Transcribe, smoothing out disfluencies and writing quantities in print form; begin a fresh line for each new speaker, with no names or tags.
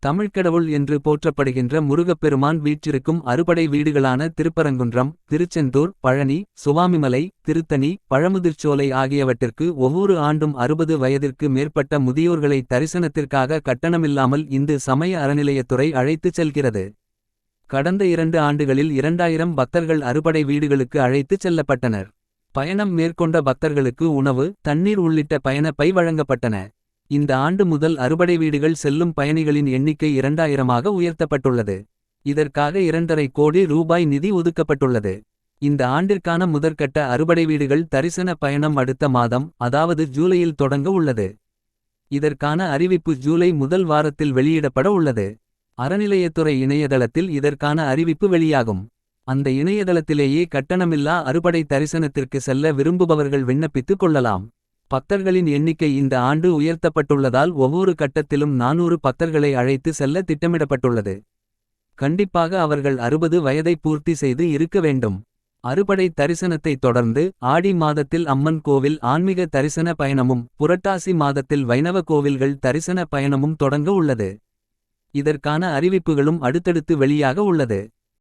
தமிழ்க்கடவுள் என்று போற்றப்படுகின்ற முருகப்பெருமான் வீற்றிருக்கும் அறுபடை வீடுகளான திருப்பரங்குன்றம், திருச்செந்தூர், பழனி, சுவாமிமலை, திருத்தணி, பழமுதிர்ச்சோலை ஆகியவற்றிற்கு ஒவ்வொரு ஆண்டும் 60 வயதிற்கு மேற்பட்ட முதியோர்களை தரிசனத்திற்காக கட்டணமில்லாமல் இந்து சமய அறநிலையத்துறை அழைத்துச் செல்கிறது. கடந்த 2 ஆண்டுகளில் 2000 பக்தர்கள் அறுபடை வீடுகளுக்கு அழைத்துச் செல்லப்பட்டனர். பயணம் மேற்கொண்ட பக்தர்களுக்கு உணவு, தண்ணீர் உள்ளிட்ட பயண பை வழங்கப்பட்டன. இந்த ஆண்டு முதல் அறுபடை வீடுகள் செல்லும் பயணிகளின் எண்ணிக்கை 2000ஆக உயர்த்தப்பட்டுள்ளது. இதற்காக 2,5 கோடி ரூபாய் நிதி ஒதுக்கப்பட்டுள்ளது. இந்த ஆண்டிற்கான முதற்கட்ட அறுபடை வீடுகள் தரிசன பயணம் அடுத்த மாதம், அதாவது ஜூலையில் தொடங்க உள்ளது. இதற்கான அறிவிப்பு ஜூலை முதல் வாரத்தில் வெளியிடப்பட உள்ளது. அறநிலையத்துறை இணையதளத்தில் இதற்கான அறிவிப்பு வெளியாகும். அந்த இணையதளத்திலேயே கட்டணமில்லா அறுபடை தரிசனத்திற்கு செல்ல விரும்புபவர்கள் விண்ணப்பித்துக் கொள்ளலாம். பக்தர்களின் எண்ணிக்கை இந்த ஆண்டு உயர்த்தப்பட்டுள்ளதால் ஒவ்வொரு கட்டத்திலும் 400 பக்தர்களை அழைத்து செல்ல திட்டமிடப்பட்டுள்ளது. கண்டிப்பாக அவர்கள் 60 வயதை பூர்த்தி செய்து இருக்க வேண்டும். அறுபடை தரிசனத்தை தொடர்ந்து ஆடி மாதத்தில் அம்மன் கோவில் ஆன்மீக தரிசன பயணமும், புரட்டாசி மாதத்தில் வைணவ கோவில்கள் தரிசன பயணமும் தொடங்க உள்ளது. இதற்கான அறிவிப்புகளும் அடுத்தடுத்து வெளியாக உள்ளது.